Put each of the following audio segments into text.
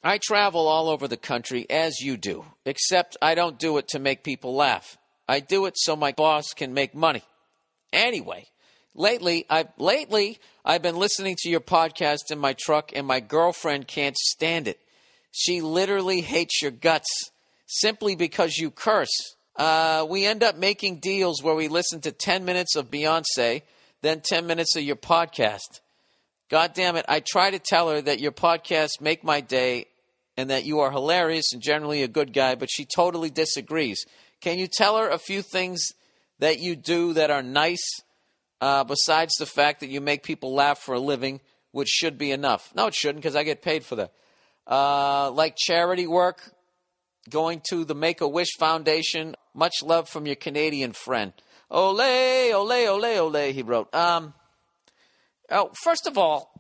I travel all over the country as you do, except I don't do it to make people laugh. I do it so my boss can make money. Anyway, lately I've been listening to your podcast in my truck, and my girlfriend can't stand it. She literally hates your guts simply because you curse. We end up making deals where we listen to 10 minutes of Beyonce, then 10 minutes of your podcast. God damn it, I try to tell her that your podcasts make my day and that you are hilarious and generally a good guy, but she totally disagrees. Can you tell her a few things that you do that are nice, besides the fact that you make people laugh for a living, which should be enough? No, it shouldn't, because I get paid for that. Like charity work, going to the Make-A-Wish Foundation. Much love from your Canadian friend. Ole, ole, ole, ole, he wrote. First of all,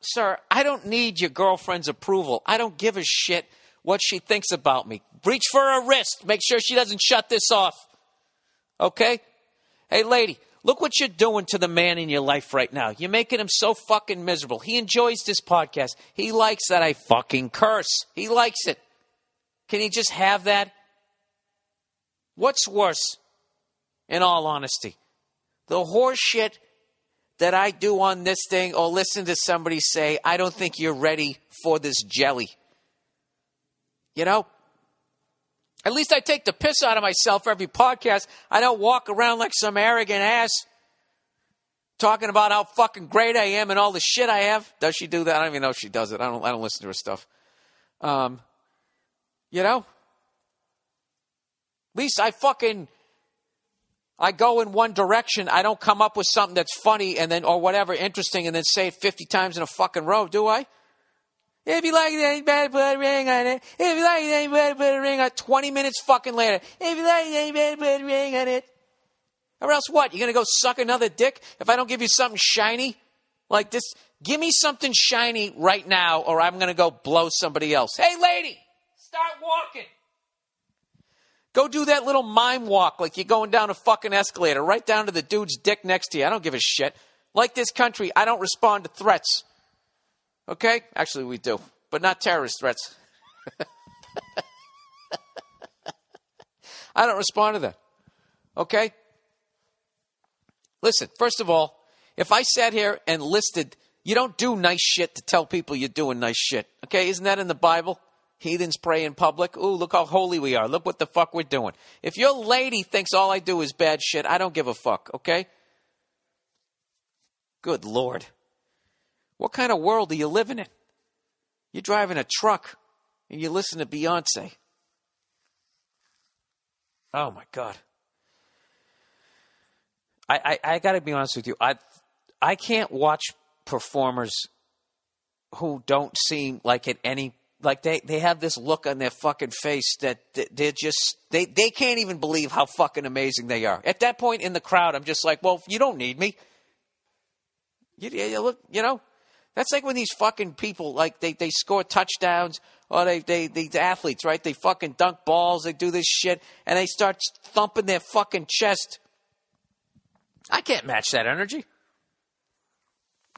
sir, I don't need your girlfriend's approval. I don't give a shit what she thinks about me. Reach for her wrist. Make sure she doesn't shut this off. Okay? Hey, lady, look what you're doing to the man in your life right now. You're making him so fucking miserable. He enjoys this podcast. He likes that I fucking curse. He likes it. Can he just have that? What's worse, in all honesty? The horse shit that I do on this thing, or listen to somebody say, I don't think you're ready for this jelly. You know? At least I take the piss out of myself every podcast. I don't walk around like some arrogant ass talking about how fucking great I am and all the shit I have. Does she do that? I don't even know if she does it. I don't listen to her stuff. You know? At least I go in one direction. I don't come up with something that's funny and then, or whatever, interesting, and then say it 50 times in a fucking row, do I? If you like it, ain't bad, put a ring on it. If you like it, ain't bad, put a ring on it. 20 minutes fucking later. If you like it, ain't bad, put a ring on it. Or else what? You're going to go suck another dick if I don't give you something shiny? Like this? Give me something shiny right now, or I'm going to go blow somebody else. Hey, lady, start walking. Go do that little mime walk like you're going down a fucking escalator, right down to the dude's dick next to you. I don't give a shit. Like this country, I don't respond to threats. Okay? Actually, we do. But not terrorist threats. I don't respond to that. Okay? Listen, first of all, if I sat here and listed, you don't do nice shit to tell people you're doing nice shit. Okay? Isn't that in the Bible? Heathens pray in public. Ooh, look how holy we are. Look what the fuck we're doing. If your lady thinks all I do is bad shit, I don't give a fuck, okay? Good Lord. What kind of world are you living in? You're driving a truck and you listen to Beyonce. Oh, my God. I got to be honest with you. I can't watch performers who don't seem like at any... Like they have this look on their fucking face that they're just, they can't even believe how fucking amazing they are. At that point in the crowd, I'm just like, well, you don't need me. You look, you know, that's like when these fucking people, like they score touchdowns, or they athletes, right? They fucking dunk balls, they do this shit, and they start thumping their fucking chest. I can't match that energy.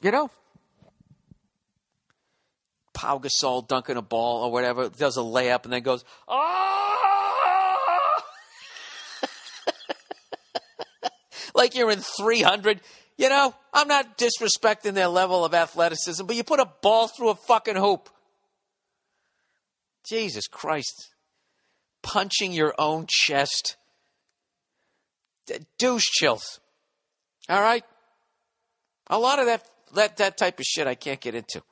You know? Pau Gasol dunking a ball or whatever, does a layup and then goes, oh! Like you're in 300. You know, I'm not disrespecting their level of athleticism, but you put a ball through a fucking hoop. Jesus Christ. Punching your own chest. Douche chills. All right? A lot of that type of shit I can't get into.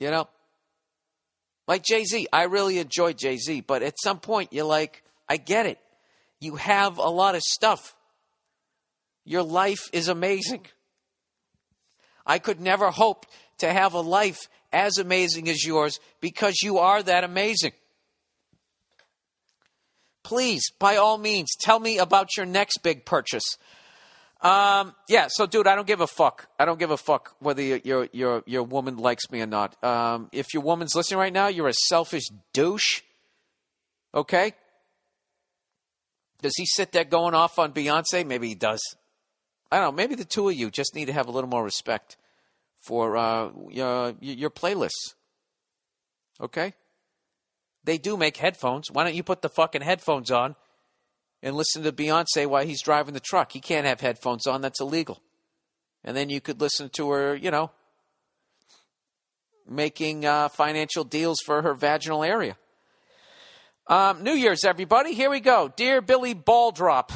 You know, like Jay-Z. I really enjoy Jay-Z, but at some point you're like, I get it. You have a lot of stuff. Your life is amazing. I could never hope to have a life as amazing as yours because you are that amazing. Please, by all means, tell me about your next big purchase. Yeah, so dude, I don't give a fuck. I don't give a fuck whether your woman likes me or not. If your woman's listening right now, you're a selfish douche. Okay? Does he sit there going off on Beyonce? Maybe he does. I don't know. Maybe the two of you just need to have a little more respect for your playlists. Okay? They do make headphones. Why don't you put the fucking headphones on and listen to Beyonce while he's driving the truck? He can't have headphones on. That's illegal. And then you could listen to her, making financial deals for her vaginal area. New Year's, everybody. Here we go. Dear Billy Balldrop.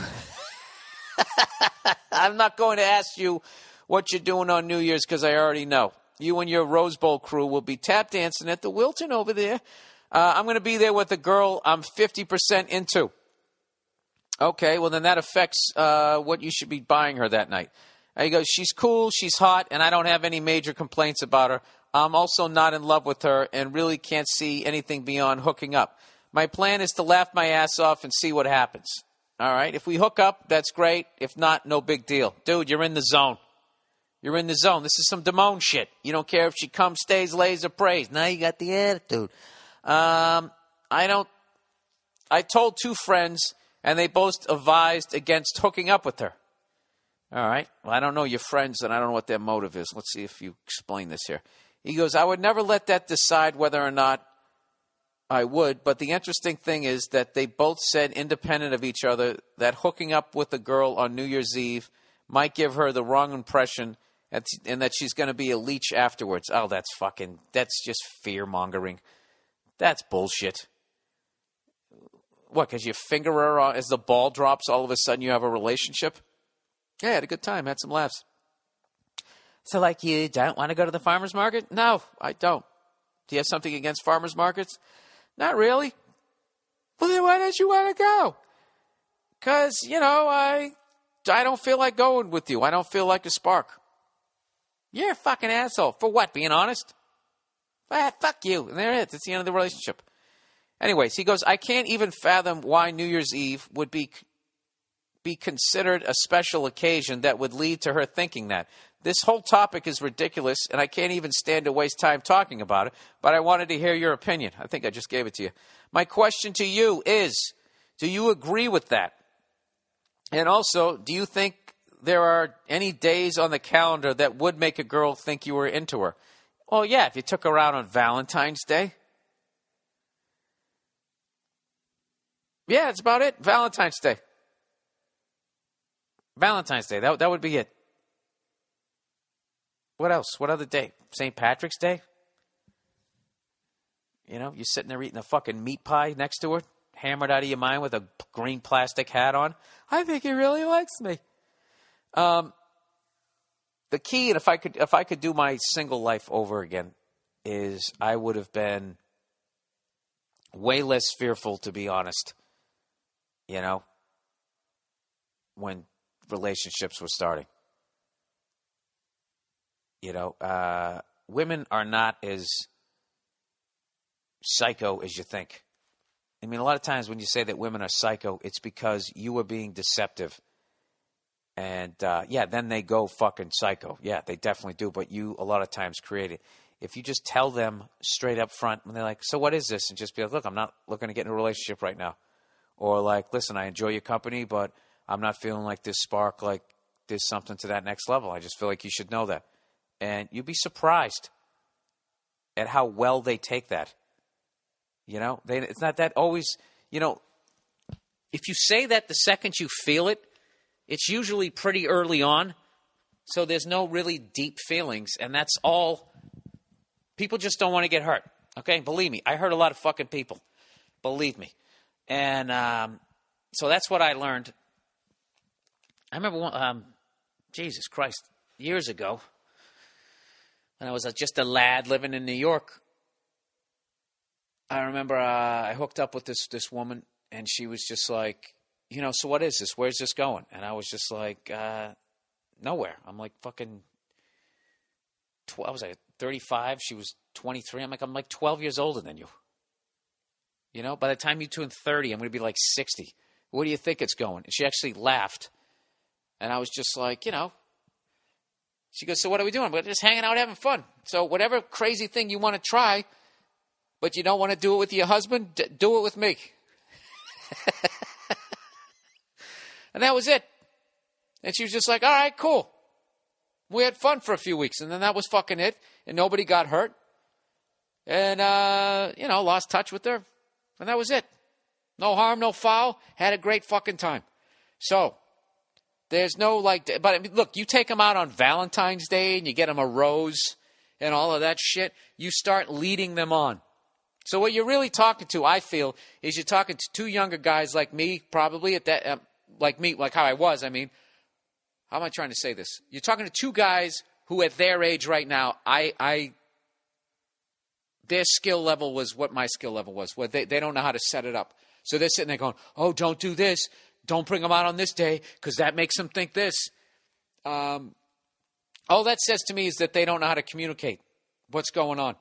I'm not going to ask you what you're doing on New Year's because I already know. You and your Rose Bowl crew will be tap dancing at the Wilton over there. I'm going to be there with a girl I'm 50% into. Okay, well, then that affects what you should be buying her that night. He goes, she's cool, she's hot, and I don't have any major complaints about her. I'm also not in love with her and really can't see anything beyond hooking up. My plan is to laugh my ass off and see what happens. All right, if we hook up, that's great. If not, no big deal. Dude, you're in the zone. You're in the zone. This is some Damone shit. You don't care if she comes, stays, lays, or prays. Now you got the attitude. I told two friends, and they both advised against hooking up with her. All right. Well, I don't know your friends, and I don't know what their motive is. Let's see if you explain this here. He goes, I would never let that decide whether or not I would, but the interesting thing is that they both said, independent of each other, that hooking up with a girl on New Year's Eve might give her the wrong impression and that she's going to be a leech afterwards. Oh, that's just fear-mongering. That's bullshit. What, because you finger her as the ball drops, all of a sudden you have a relationship? Yeah, I had a good time, had some laughs. So, you don't want to go to the farmer's market? No, I don't. Do you have something against farmer's markets? Not really. Well, then why don't you want to go? Because, I don't feel like going with you. I don't feel like a spark. You're a fucking asshole. For what, being honest? Fuck you. And there it is. It's the end of the relationship. Anyways, he goes, I can't even fathom why New Year's Eve would be considered a special occasion that would lead to her thinking that. This whole topic is ridiculous, and I can't even stand to waste time talking about it, but I wanted to hear your opinion. I think I just gave it to you. My question to you is, do you agree with that? And also, do you think there are any days on the calendar that would make a girl think you were into her? Well, yeah, if you took her out on Valentine's Day. Yeah, that's about it. Valentine's Day. Valentine's Day. That would be it. What else? What other day? St. Patrick's Day? You're sitting there eating a fucking meat pie next to her, hammered out of your mind with a green plastic hat on. I think he really likes me. The key, and if I could do my single life over again, is I would have been way less fearful, to be honest. When relationships were starting. Women are not as psycho as you think. I mean, a lot of times when you say that women are psycho, it's because you are being deceptive. And, then they go fucking psycho. Yeah, they definitely do. But you, a lot of times, create it. If you just tell them straight up front, when they're like, so what is this? And just be like, look, I'm not looking to get in a relationship right now. Or like, listen, I enjoy your company, but I'm not feeling like this spark, like there's something to that next level. I just feel like you should know that. And you'd be surprised at how well they take that. It's not that always, if you say that the second you feel it, it's usually pretty early on. So there's no really deep feelings. And that's all. People just don't want to get hurt. Okay? Believe me. I hurt a lot of fucking people. Believe me. And so that's what I learned. I remember, Jesus Christ, years ago, when I was just a lad living in New York, I remember I hooked up with this woman, and she was just like, so what is this? Where's this going? And I was just like, nowhere. I'm like fucking, I was like 35. She was 23. I'm like 12 years older than you. By the time you turn 30, I'm going to be like 60. Where do you think it's going? And she actually laughed. And I was just like, She goes, so what are we doing? We're just hanging out, having fun. So whatever crazy thing you want to try, but you don't want to do it with your husband, do it with me. And that was it. And she was just like, all right, cool. We had fun for a few weeks. And then that was fucking it. And nobody got hurt. and, lost touch with her. And that was it. No harm, no foul. Had a great fucking time. So, there's no but I mean, look, you take them out on Valentine's Day and you get them a rose and all of that shit. You start leading them on. So what you're really talking to, I feel, is you're talking to two younger guys like me, probably at that, like me, like how I was. I mean, how am I trying to say this? You're talking to two guys who, at their age right now, their skill level was what my skill level was. Where they don't know how to set it up. So they're sitting there going, "Oh, don't do this. Don't bring them out on this day because that makes them think this." All that says to me is that they don't know how to communicate what's going on.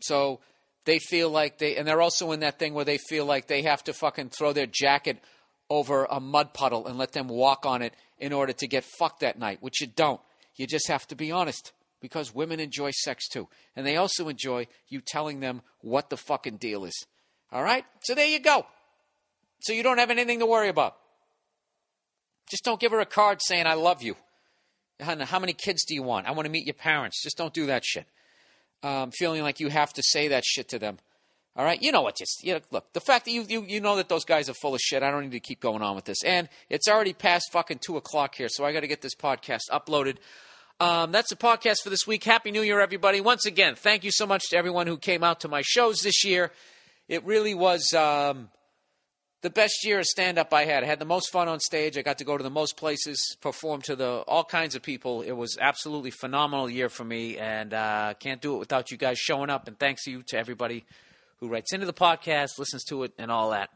So they feel like and they're also in that thing where they feel like they have to fucking throw their jacket over a mud puddle and let them walk on it in order to get fucked that night, which you don't. You just have to be honest, because women enjoy sex too. And they also enjoy you telling them what the fucking deal is. All right? So there you go. So you don't have anything to worry about. Just don't give her a card saying, "I love you." How many kids do you want? I want to meet your parents. Just don't do that shit. Feeling like you have to say that shit to them. All right? You know what? Look, the fact that you know that those guys are full of shit, I don't need to keep going on with this. And it's already past fucking 2 o'clock here, so I got to get this podcast uploaded. That's the podcast for this week. Happy New Year, everybody. Once again, thank you so much to everyone who came out to my shows this year. It really was the best year of stand-up I had. I had the most fun on stage. I got to go to the most places, perform to all kinds of people. It was absolutely phenomenal year for me, and can't do it without you guys showing up. And thanks to everybody who writes into the podcast, listens to it, and all that.